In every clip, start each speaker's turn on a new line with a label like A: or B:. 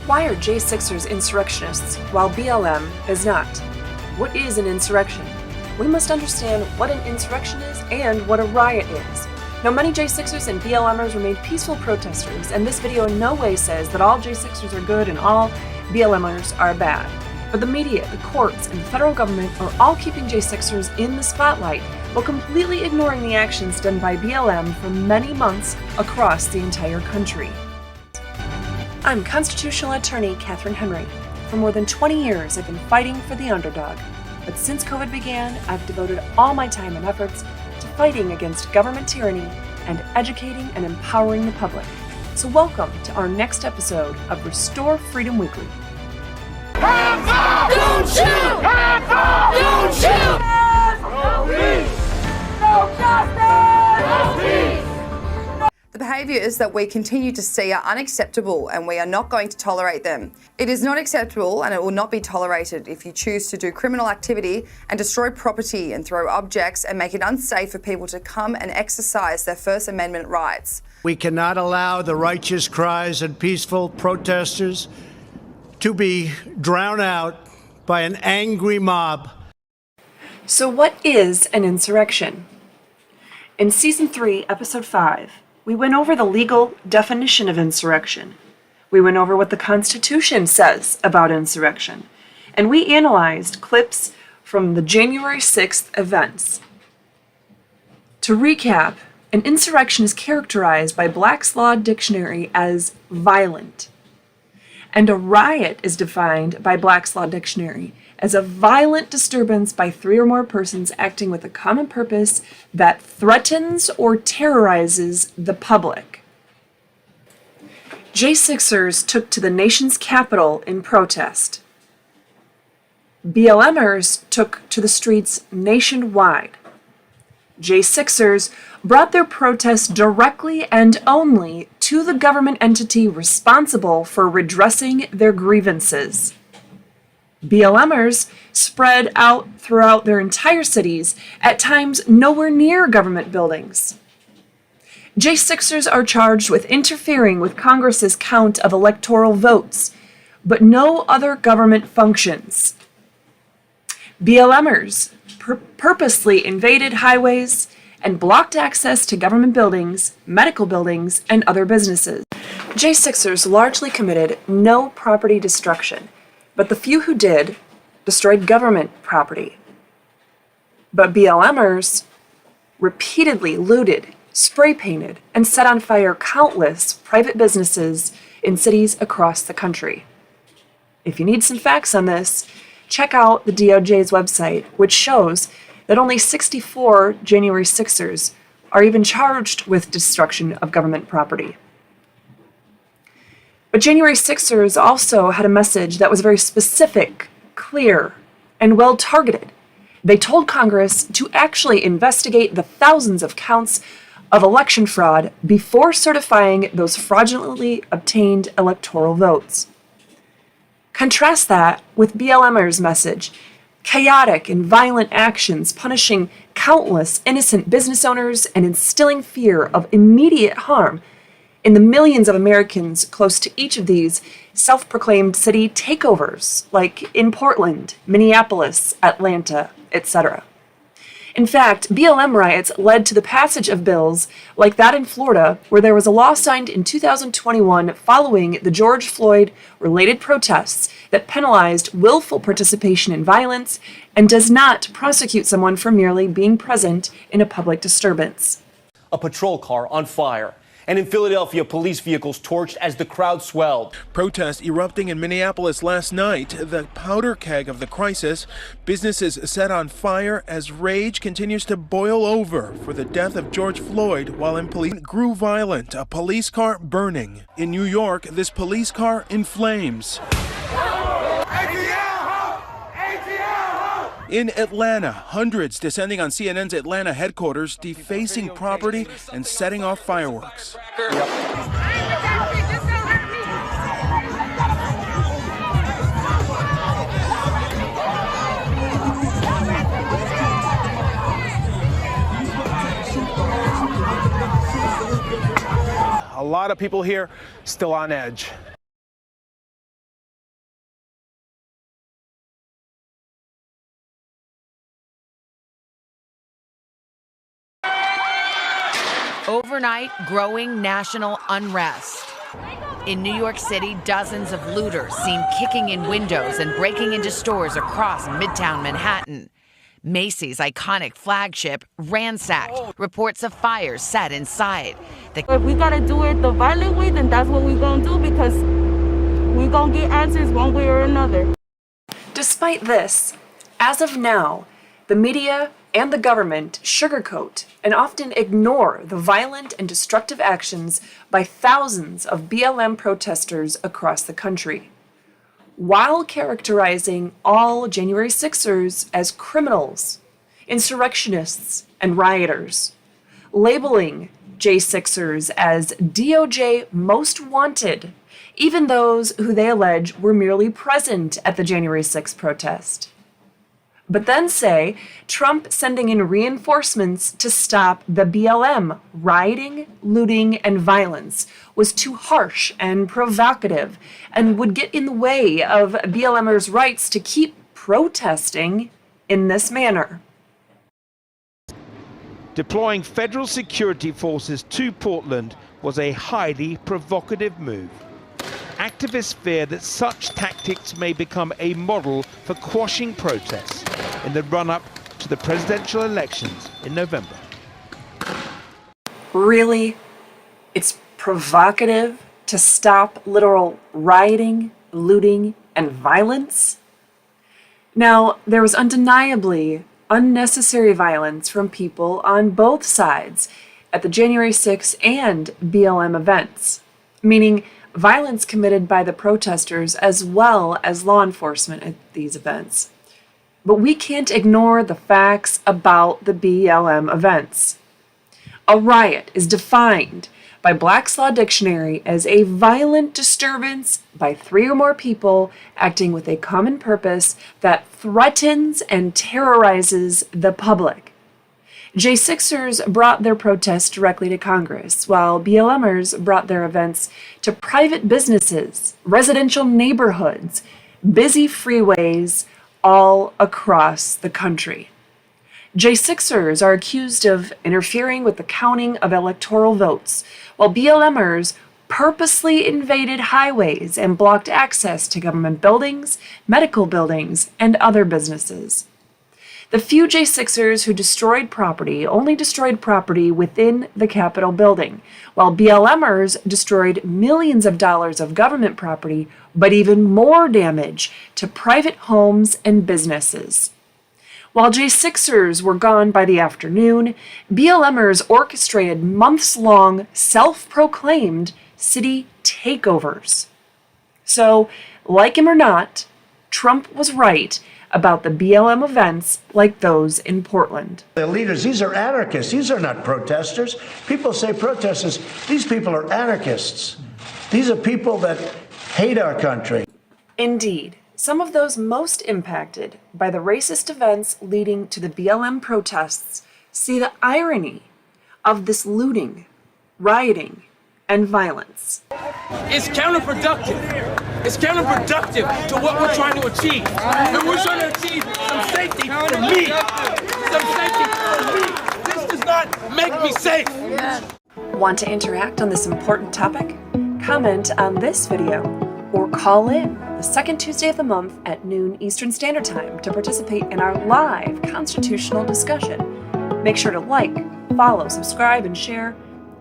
A: Why are J6ers insurrectionists while BLM is not? What is an insurrection? We must understand what an insurrection is and what a riot is. Now, many J6ers and BLMers remained peaceful protesters, and this video in no way says that all J6ers are good and all BLMers are bad. But the media, the courts, and the federal government are all keeping J6ers in the spotlight while completely ignoring the actions done by BLM for many months across the entire country. I'm constitutional attorney Catherine Henry. For more than 20 years, I've been fighting for the underdog. But since COVID began, I've devoted all my time and efforts to fighting against government tyranny and educating and empowering the public. So welcome to our next episode of Restore Freedom Weekly.
B: Hands up! Don't shoot! Hands up! Don't shoot! No peace! No justice! No peace!
C: The behaviours that we continue to see are unacceptable and we are not going to tolerate them. It is not acceptable and it will not be tolerated if you choose to do criminal activity and destroy property and throw objects and make it unsafe for people to come and exercise their First Amendment rights.
D: We cannot allow the righteous cries and peaceful protesters to be drowned out by an angry mob.
A: So what is an insurrection? In Season 3, Episode 5, we went over the legal definition of insurrection. We went over what the Constitution says about insurrection. And we analyzed clips from the January 6th events. To recap, an insurrection is characterized by Black's Law Dictionary as violent. And a riot is defined by Black's Law Dictionary as a violent disturbance by three or more persons acting with a common purpose that threatens or terrorizes the public. J6ers took to the nation's capital in protest. BLMers took to the streets nationwide. J6ers brought their protests directly and only to the government entity responsible for redressing their grievances. BLMers spread out throughout their entire cities, at times nowhere near government buildings. J6ers are charged with interfering with Congress's count of electoral votes, but no other government functions. BLMers purposely invaded highways and blocked access to government buildings, medical buildings, and other businesses. J6ers largely committed no property destruction, but the few who did destroyed government property. But BLMers repeatedly looted, spray-painted, and set on fire countless private businesses in cities across the country. If you need some facts on this, check out the DOJ's website, which shows that only 64 January 6ers are even charged with destruction of government property. But January 6ers also had a message that was very specific, clear, and well-targeted. They told Congress to actually investigate the thousands of counts of election fraud before certifying those fraudulently obtained electoral votes. Contrast that with BLMers' message, chaotic and violent actions punishing countless innocent business owners and instilling fear of immediate harm in the millions of Americans close to each of these self-proclaimed city takeovers, like in Portland, Minneapolis, Atlanta, etc. In fact, BLM riots led to the passage of bills like that in Florida, where there was a law signed in 2021 following the George Floyd-related protests that penalized willful participation in violence and does not prosecute someone for merely being present in a public disturbance.
E: A patrol car on fire. And in Philadelphia, police vehicles torched as the crowd swelled.
F: Protests erupting in Minneapolis last night, the powder keg of the crisis. Businesses set on fire as rage continues to boil over for the death of George Floyd, while in police grew violent, a police car burning. In New York, this police car in flames. In Atlanta, hundreds descending on CNN's Atlanta headquarters, defacing property and setting off fireworks.
G: A lot of people here still on edge. Overnight, growing national unrest. In New York City, dozens of looters seen kicking in windows and breaking into stores across Midtown Manhattan. Macy's iconic flagship ransacked. Reports of fires set inside.
H: If we gotta do it the violent way, then that's what we're gonna do, because we're gonna get answers one way or another.
A: Despite this, as of now, the media and the government sugarcoat and often ignore the violent and destructive actions by thousands of BLM protesters across the country, while characterizing all January 6ers as criminals, insurrectionists, and rioters, labeling J6ers as DOJ most wanted, even those who they allege were merely present at the January 6th protest. But then say Trump sending in reinforcements to stop the BLM rioting, looting, and violence was too harsh and provocative and would get in the way of BLMers' rights to keep protesting in this manner.
I: Deploying federal security forces to Portland was a highly provocative move. Activists fear that such tactics may become a model for quashing protests in the run-up to the presidential elections in November.
A: Really? It's provocative to stop literal rioting, looting, and violence? Now, there was undeniably unnecessary violence from people on both sides at the January 6th and BLM events, meaning violence committed by the protesters as well as law enforcement at these events. But we can't ignore the facts about the BLM events. A riot is defined by Black's Law Dictionary as a violent disturbance by 3 or more people acting with a common purpose that threatens and terrorizes the public. J6ers brought their protests directly to Congress, while BLMers brought their events to private businesses, residential neighborhoods, busy freeways, all across the country. J6ers are accused of interfering with the counting of electoral votes, while BLMers purposely invaded highways and blocked access to government buildings, medical buildings, and other businesses. The few J6ers who destroyed property only destroyed property within the Capitol building, while BLMers destroyed millions of dollars of government property, but even more damage to private homes and businesses. While J6ers were gone by the afternoon, BLMers orchestrated months-long, self-proclaimed city takeovers. So, like him or not, Trump was right about the BLM events like those in Portland.
D: The leaders, these are anarchists. These are not protesters. People say protesters. These people are anarchists. These are people that hate our country.
A: Indeed, some of those most impacted by the racist events leading to the BLM protests see the irony of this looting, rioting, and violence.
B: It's counterproductive. It's counterproductive to what we're trying to achieve. And we're trying to achieve some safety for me. Some safety for me. This does not make me safe.
A: Want to interact on this important topic? Comment on this video or call in the second Tuesday of the month at noon Eastern Standard Time to participate in our live constitutional discussion. Make sure to like, follow, subscribe, and share.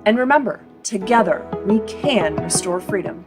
A: And remember, together we can restore freedom.